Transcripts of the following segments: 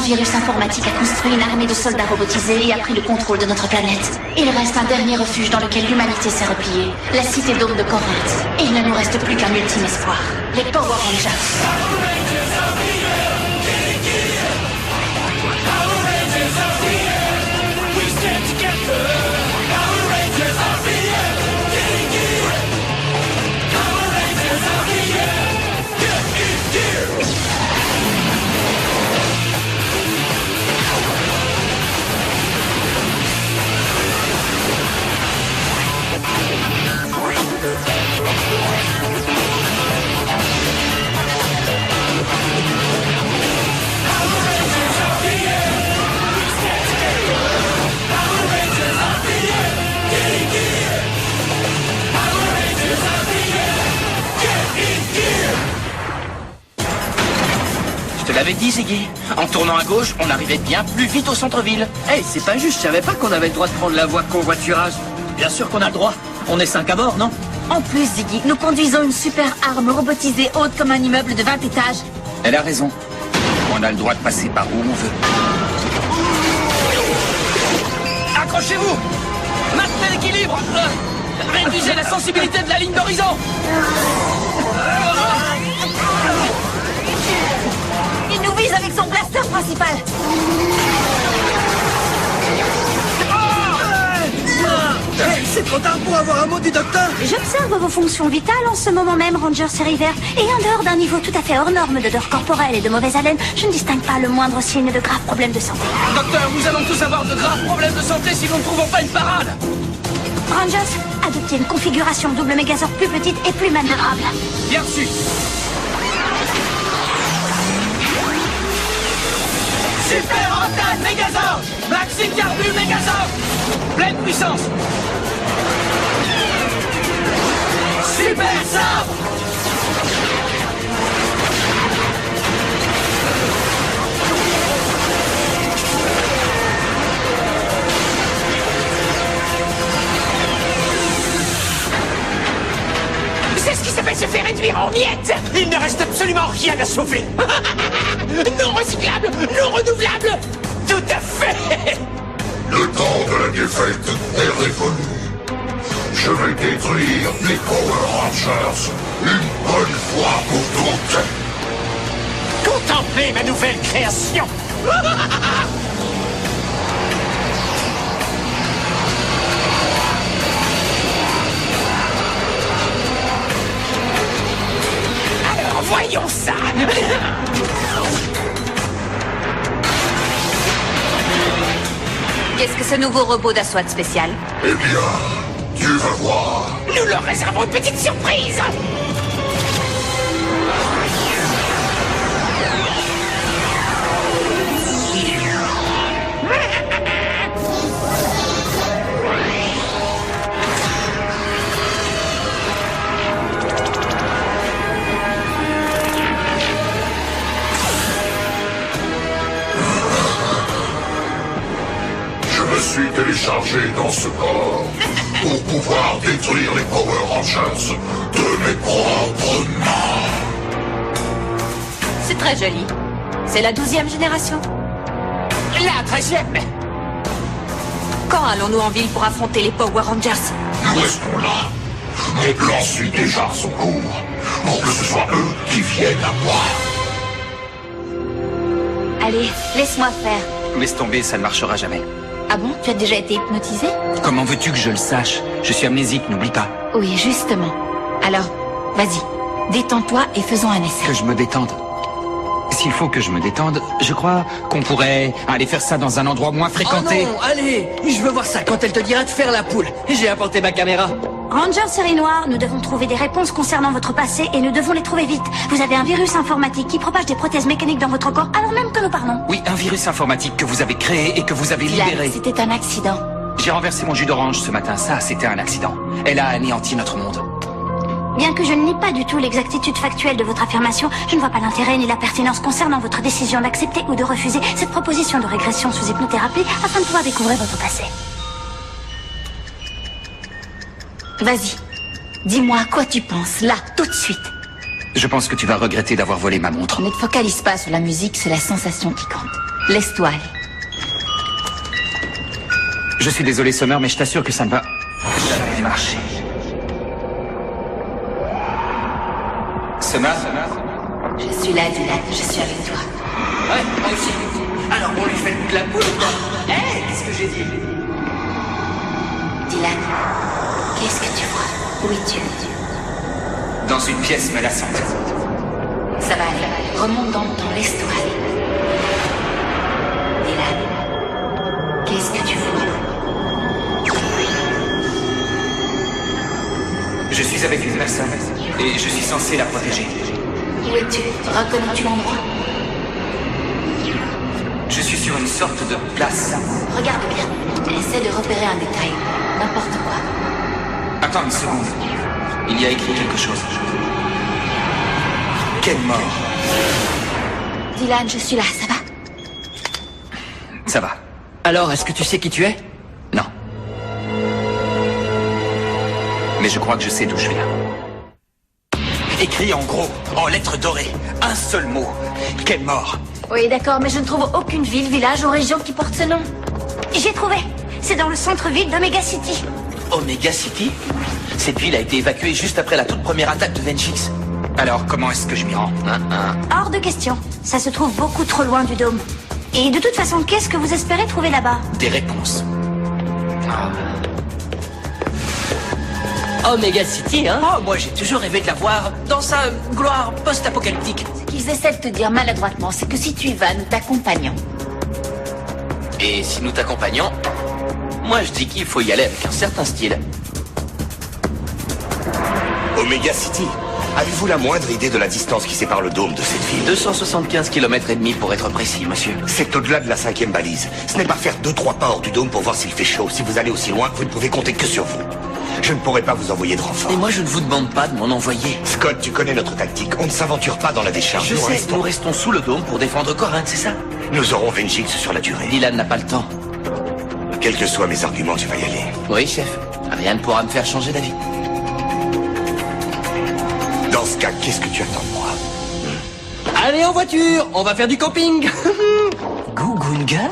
virus informatique a construit une armée de soldats robotisés et a pris le contrôle de notre planète. Il reste un dernier refuge dans lequel l'humanité s'est repliée, la cité d'Aube de Corinthe. Et il ne nous reste plus qu'un ultime espoir, les Power Rangers. Je te l'avais dit, Ziggy. En tournant à gauche, on arrivait bien plus vite au centre-ville. Hey, c'est pas juste, je savais pas qu'on avait le droit de prendre la voie convoiturage. Bien sûr qu'on a le droit. On est 5 à bord, non? En plus, Ziggy, nous conduisons une super arme robotisée haute comme un immeuble de 20 étages. Elle a raison. On a le droit de passer par où on veut. Accrochez-vous! Maintenez l'équilibre! Réduisez la sensibilité de la ligne d'horizon! Il nous vise avec son blaster principal. Hey, c'est trop tard pour avoir un mot du docteur. J'observe vos fonctions vitales en ce moment même, Ranger Série Verte. Et en dehors d'un niveau tout à fait hors norme d'odeur corporelle et de mauvaise haleine, je ne distingue pas le moindre signe de graves problèmes de santé. Docteur, nous allons tous avoir de graves problèmes de santé si nous ne trouvons pas une parade! Rangers, adoptez une configuration double Megazord plus petite et plus manœuvrable. Bien reçu! Super Rentane Megazord! Maxime Carbu Megazord! Pleine puissance! Super sabre! C'est ce qui s'appelle se faire réduire en miettes! Il ne reste absolument rien à sauver! Non recyclable! Non renouvelable! Tout à fait! Le temps de la défaite est révolu. Je vais détruire les Power Rangers une bonne fois pour toutes. Contemplez ma nouvelle création! Alors voyons ça! Qu'est-ce que ce nouveau robot d'assaut spécial? Eh bien, tu vas voir. Nous leur réservons une petite surprise! Je me suis téléchargé dans ce corps pour pouvoir détruire les Power Rangers de mes propres mains. C'est très joli. C'est la 12e génération. La 13e! Quand allons-nous en ville pour affronter les Power Rangers? Nous restons là. Mon plan suit déjà son cours pour que ce soit eux qui viennent à moi. Allez, laisse-moi faire. Laisse tomber, ça ne marchera jamais. Ah bon? Tu as déjà été hypnotisé? Comment veux-tu que je le sache? Je suis amnésique, n'oublie pas. Oui, justement. Alors, vas-y, détends-toi et faisons un essai. Que je me détende. S'il faut que je me détende, je crois qu'on pourrait aller faire ça dans un endroit moins fréquenté. Oh non, allez, je veux voir ça quand elle te dira de faire la poule. J'ai apporté ma caméra. Ranger Série Noire, nous devons trouver des réponses concernant votre passé et nous devons les trouver vite. Vous avez un virus informatique qui propage des prothèses mécaniques dans votre corps alors même que nous parlons. Oui, un virus informatique que vous avez créé et que vous avez libéré. C'était un accident. J'ai renversé mon jus d'orange ce matin, ça, c'était un accident. Elle a anéanti notre monde. Bien que je ne nie pas du tout l'exactitude factuelle de votre affirmation, je ne vois pas l'intérêt ni la pertinence concernant votre décision d'accepter ou de refuser cette proposition de régression sous hypnothérapie afin de pouvoir découvrir votre passé. Vas-y, dis-moi à quoi tu penses, là, tout de suite. Je pense que tu vas regretter d'avoir volé ma montre. Ne te focalise pas sur la musique, c'est la sensation qui compte. Laisse-toi aller. Je suis désolé, Summer, mais je t'assure que ça ne va jamais marcher. Summer? Je suis là, Dylan. Je suis avec toi. Ouais, moi aussi. Alors, on lui fait le coup de la poule ou quoi? Hé, qu'est-ce que j'ai dit? Dylan, qu'est-ce que tu vois? Où es-tu? Dans une pièce menaçante. Ça va aller. Remonte dans le temps. Laisse-toi aller. Dylan, qu'est-ce que tu vois? Je suis avec une personne et je suis censé la protéger. Où es-tu? Reconnais-tu l'endroit? Je suis sur une sorte de place. Regarde bien. Essaie de repérer un détail. N'importe quoi. Attends une seconde. Il y a écrit quelque chose. Quelle mort. Dylan, je suis là. Ça va? Ça va. Alors, est-ce que tu sais qui tu es? Non. Mais je crois que je sais d'où je viens. Écrit en gros, en lettres dorées, un seul mot. Quelle mort. Oui, d'accord, mais je ne trouve aucune ville, village ou région qui porte ce nom. J'ai trouvé. C'est dans le centre-ville d'Omega City. Omega City? Cette ville a été évacuée juste après la toute première attaque de Vengeance. Alors, comment est-ce que je m'y rends? Hors de question. Ça se trouve beaucoup trop loin du dôme. Et de toute façon, qu'est-ce que vous espérez trouver là-bas? Des réponses. Omega City, hein? Oh, moi j'ai toujours rêvé de la voir dans sa gloire post-apocalyptique. Ce qu'ils essaient de te dire maladroitement, c'est que si tu y vas, nous t'accompagnons. Et si nous t'accompagnons, moi je dis qu'il faut y aller avec un certain style. Omega City, avez-vous la moindre idée de la distance qui sépare le dôme de cette ville? 275 km et demi pour être précis, monsieur. C'est au-delà de la 5e balise. Ce n'est pas faire 2-3 pas hors du dôme pour voir s'il fait chaud. Si vous allez aussi loin, vous ne pouvez compter que sur vous. Je ne pourrai pas vous envoyer de renfort. Et moi je ne vous demande pas de m'en envoyer. Scott, tu connais notre tactique. On ne s'aventure pas dans la décharge. Je sais, nous restons sous le dôme pour défendre Corinthe, c'est ça? Nous aurons Vengeance sur la durée. Dylan n'a pas le temps. Quels que soient mes arguments, tu vas y aller. Oui, chef. Rien ne pourra me faire changer d'avis. Dans ce cas, qu'est-ce que tu attends de moi? Allez en voiture, on va faire du camping. Go Gunger?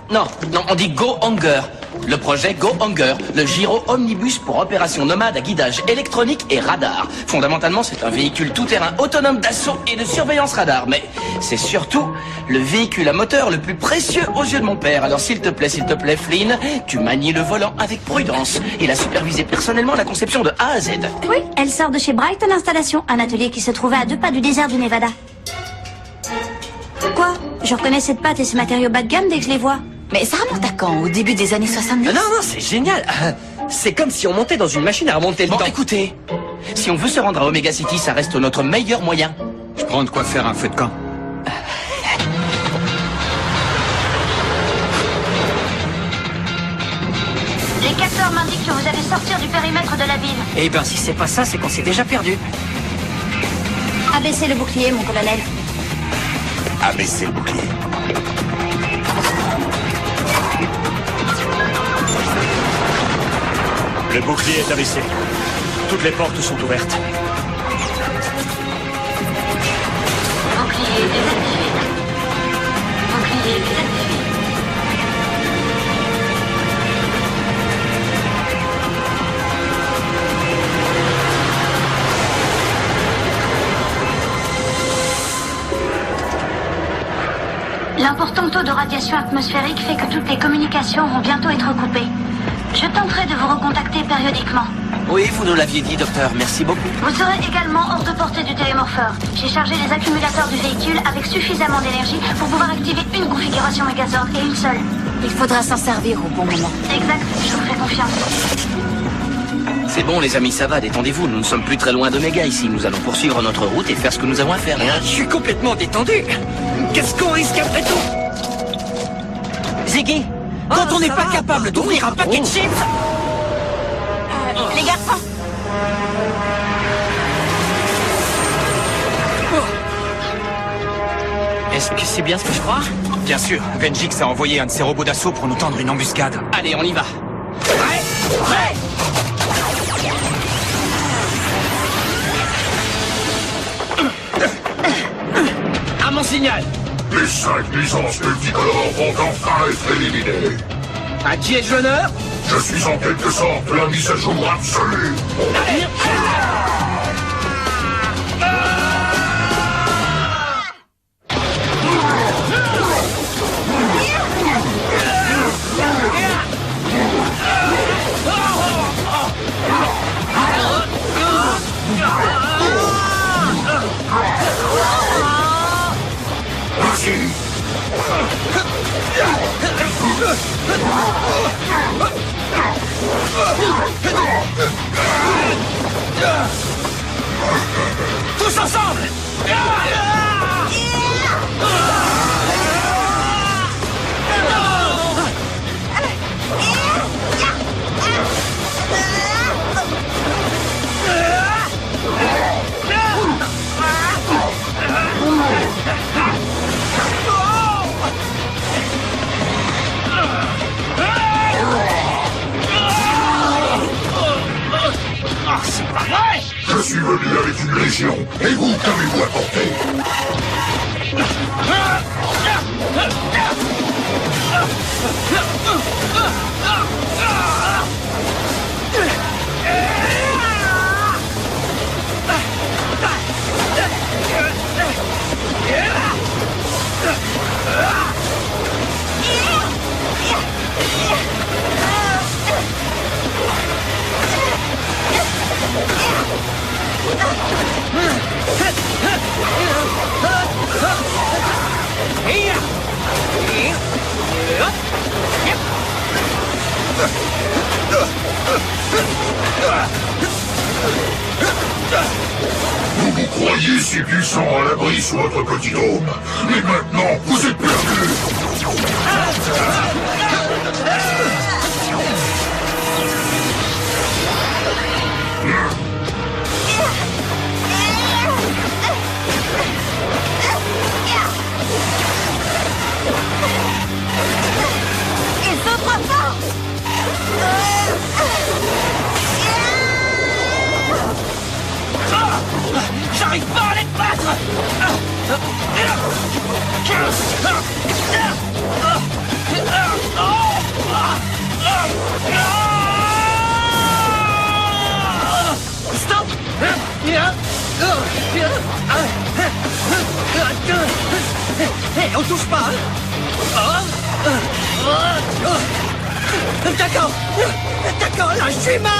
Non, on dit Go Hunger. Le projet Go Hunger, le gyro omnibus pour opération nomade à guidage électronique et radar. Fondamentalement, c'est un véhicule tout-terrain autonome d'assaut et de surveillance radar. Mais c'est surtout le véhicule à moteur le plus précieux aux yeux de mon père. Alors s'il te plaît, Flynn, tu manies le volant avec prudence. Il a supervisé personnellement la conception de A à Z. Oui, elle sort de chez Brighton Installation, un atelier qui se trouvait à 2 pas du désert du Nevada. Quoi? Je reconnais cette pâte et ce matériau bas de gamme dès que je les vois. Mais ça remonte à quand? Au début des années 70? Non, c'est génial. C'est comme si on montait dans une machine à remonter le Bon, temps. écoutez, si on veut se rendre à Omega City, ça reste notre meilleur moyen. Je prends de quoi faire un feu de camp. Les capteurs m'indiquent que vous allez sortir du périmètre de la ville. Eh ben, si c'est pas ça, c'est qu'on s'est déjà perdu. Abaissez le bouclier, mon colonel. Abaissez le bouclier. Le bouclier est abaissé. Toutes les portes sont ouvertes. Bouclier désactivé. Bouclier désactivé. L'important taux de radiation atmosphérique fait que toutes les communications vont bientôt être coupées. Je tenterai de vous recontacter périodiquement. Oui, vous nous l'aviez dit, docteur. Merci beaucoup. Vous serez également hors de portée du télémorpheur. J'ai chargé les accumulateurs du véhicule avec suffisamment d'énergie pour pouvoir activer une configuration Megazord et une seule. Il faudra s'en servir au bon moment. Exact, je vous fais confiance. C'est bon, les amis, ça va, détendez-vous. Nous ne sommes plus très loin d'Omega ici. Nous allons poursuivre notre route et faire ce que nous avons à faire. Je suis complètement détendu. Qu'est-ce qu'on risque après tout? Ziggy, quand on n'est pas capable d'ouvrir un paquet de chips... Les garçons, Est-ce que c'est bien ce que je crois? Bien sûr, Vengeance a envoyé un de ses robots d'assaut pour nous tendre une embuscade. Allez, on y va. Prêt. À mon signal. Les 5 licences multicolores vont enfin être éliminées. À qui ai-je l'honneur? Je suis en quelque sorte la mise à jour absolue. Merci. Tous ensemble! C'est pas vrai! Je suis venu avec une légion. Et vous, qu'avez-vous apporté? Vous vous croyez si puissant à l'abri sous votre petit dôme, mais maintenant vous êtes perdus. Ils sont trop forts! J'arrive pas à les battre! Stop! Hé, on touche pas! D'accord! D'accord, là, je suis mal!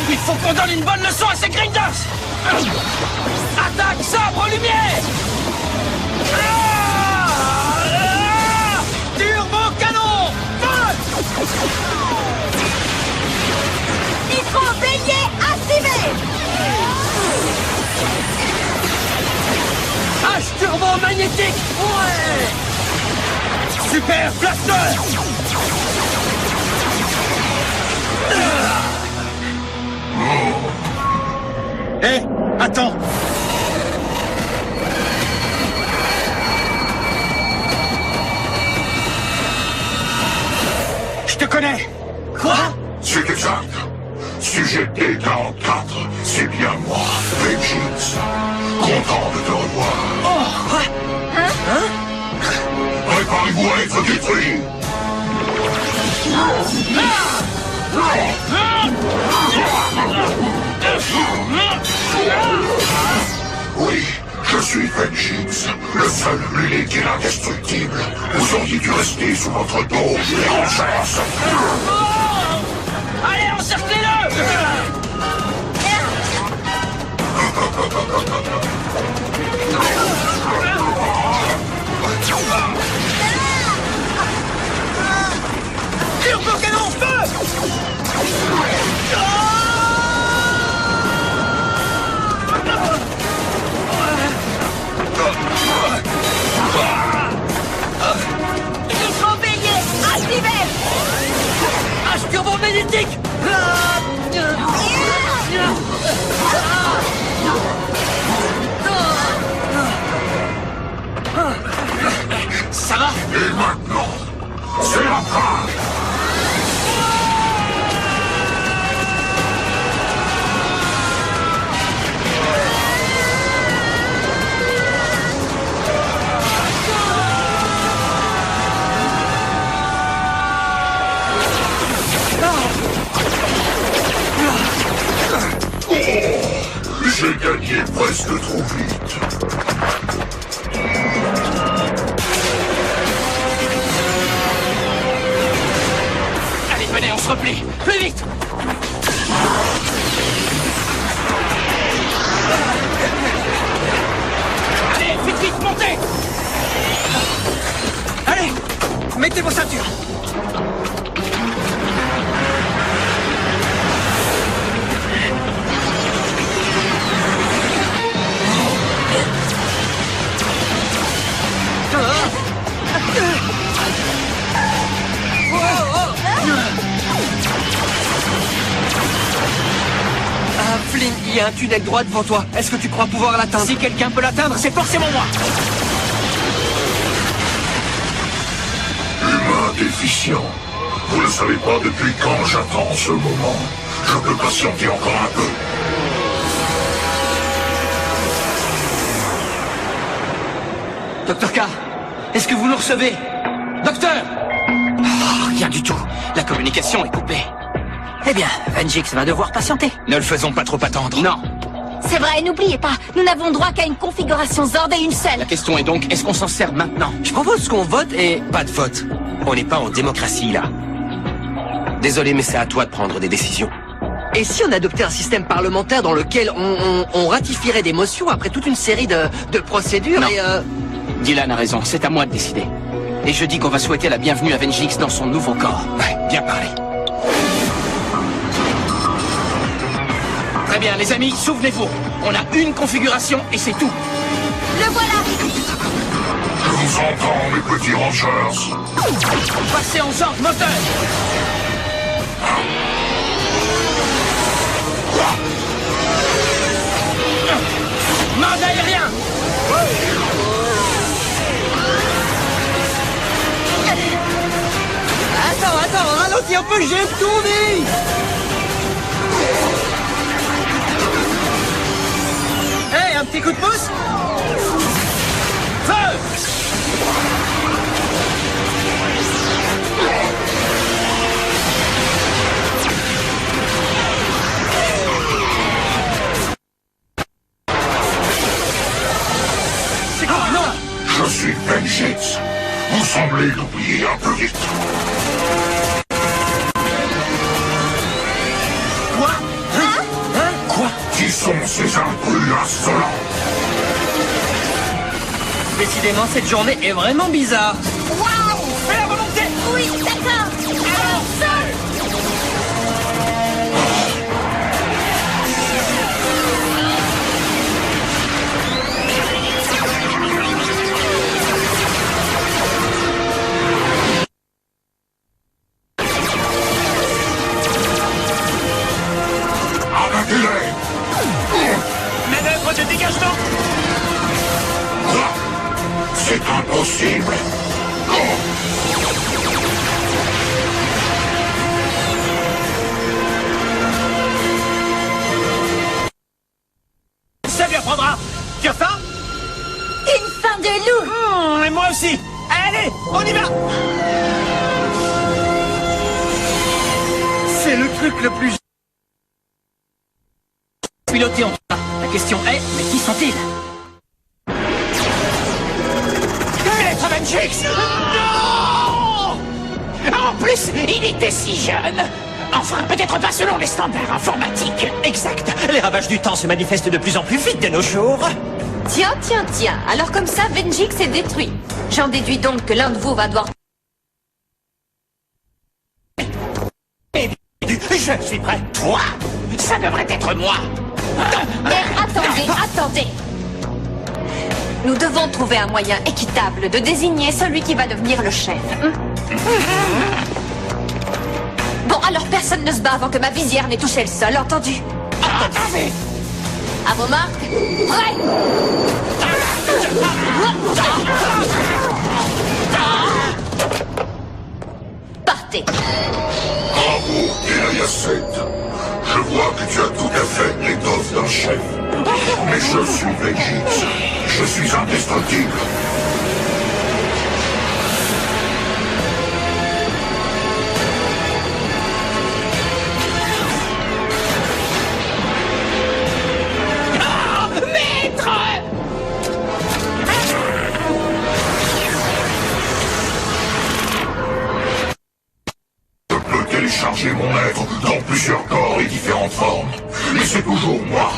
Il faut qu'on donne une bonne leçon à ces grinders! Attaque, sabre, lumière! Turbo canon! Feu! Micro bélier activé! H turbo magnétique! Ouais! Super blaster! Hé, attends! Je te connais! Quoi? C'est exact. Sujet D44, c'est bien moi, Vegix. Content de te revoir. Oh, quoi? Préparez-vous à être détruit. Oui, je suis Vegix, le seul, l'unique et l'indestructible. Vous auriez dû rester sous votre dos, les Rangers. Allez, encerclez-le! Turbo canon, feu! Arbre magnétique. Ça va? Et maintenant, c'est la fin. J'ai gagné presque trop vite. Allez, venez, on se replie. Plus vite. Allez, vite, vite, montez. Allez, mettez vos ceintures. Flynn, il y a un tunnel droit devant toi. Est-ce que tu crois pouvoir l'atteindre? Si quelqu'un peut l'atteindre, c'est forcément moi. Humain déficient. Vous ne savez pas depuis quand j'attends ce moment. Je peux patienter encore un peu. Docteur K, est-ce que vous nous recevez? Docteur! Oh, rien du tout. La communication est coupée. Eh bien, Venjix va devoir patienter. Ne le faisons pas trop attendre. Non. C'est vrai, n'oubliez pas, nous n'avons droit qu'à une configuration Zord et une seule. La question est donc, est-ce qu'on s'en sert maintenant? Je propose qu'on vote et... Pas de vote. On n'est pas en démocratie, là. Désolé, mais c'est à toi de prendre des décisions. Et si on adoptait un système parlementaire dans lequel on ratifierait des motions après toute une série de procédures Non. et Dylan a raison, c'est à moi de décider. Et je dis qu'on va souhaiter la bienvenue à Venjix dans son nouveau corps. Ouais, bien parlé. Très bien, les amis, souvenez-vous, on a une configuration et c'est tout. Le voilà. Je vous entends, mes petits rangers. Passez en Zord moteur. Mode aérien. Attends, ralentis un peu, j'ai tourné. Hey, un petit coup de pouce. Feu. C'est quoi? Non. Je suis Venjix. Vous semblez l'oublier un peu vite. Quoi? Quoi? Qui sont ces intrus insolents? Décidément, cette journée est vraiment bizarre. Waouh. Fais la volonté. Oui, d'accord. Alors, seul. Abattez-les! Manœuvre de dégagement. Quoi? C'est impossible! Ça lui apprendra. Tu as faim? Une faim de loup. Et moi aussi. Allez, on y va. C'est le truc le plus... Piloté en tout cas. La question est, mais qui sont-ils? Maître Venjix. Non. En plus, il était si jeune. Enfin, peut-être pas selon les standards informatiques. Exact. Les ravages du temps se manifestent de plus en plus vite de nos jours. Tiens. Alors comme ça, Venjix est détruit. J'en déduis donc que l'un de vous va devoir... Je suis prêt. Toi? Ça devrait être moi. Mais attendez. Nous devons trouver un moyen équitable de désigner celui qui va devenir le chef. Bon, alors personne ne se bat avant que ma visière n'ait touché le sol, entendu? Attendez! À vos marques, prêts! Partez! Bravo, Elia 7. Je vois que tu as tout à fait l'étoffe d'un chef. Mais je suis Vegix. Je suis indestructible. Maître! Je peux télécharger mon être dans plusieurs corps et différentes formes. Mais c'est toujours moi.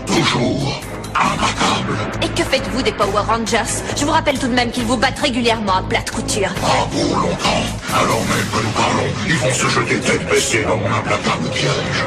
Toujours imbattable. Et que faites-vous des Power Rangers? Je vous rappelle tout de même qu'ils vous battent régulièrement à plate couture. Pas pour longtemps. Alors même que nous parlons, ils vont se jeter tête baissée dans mon implacable piège.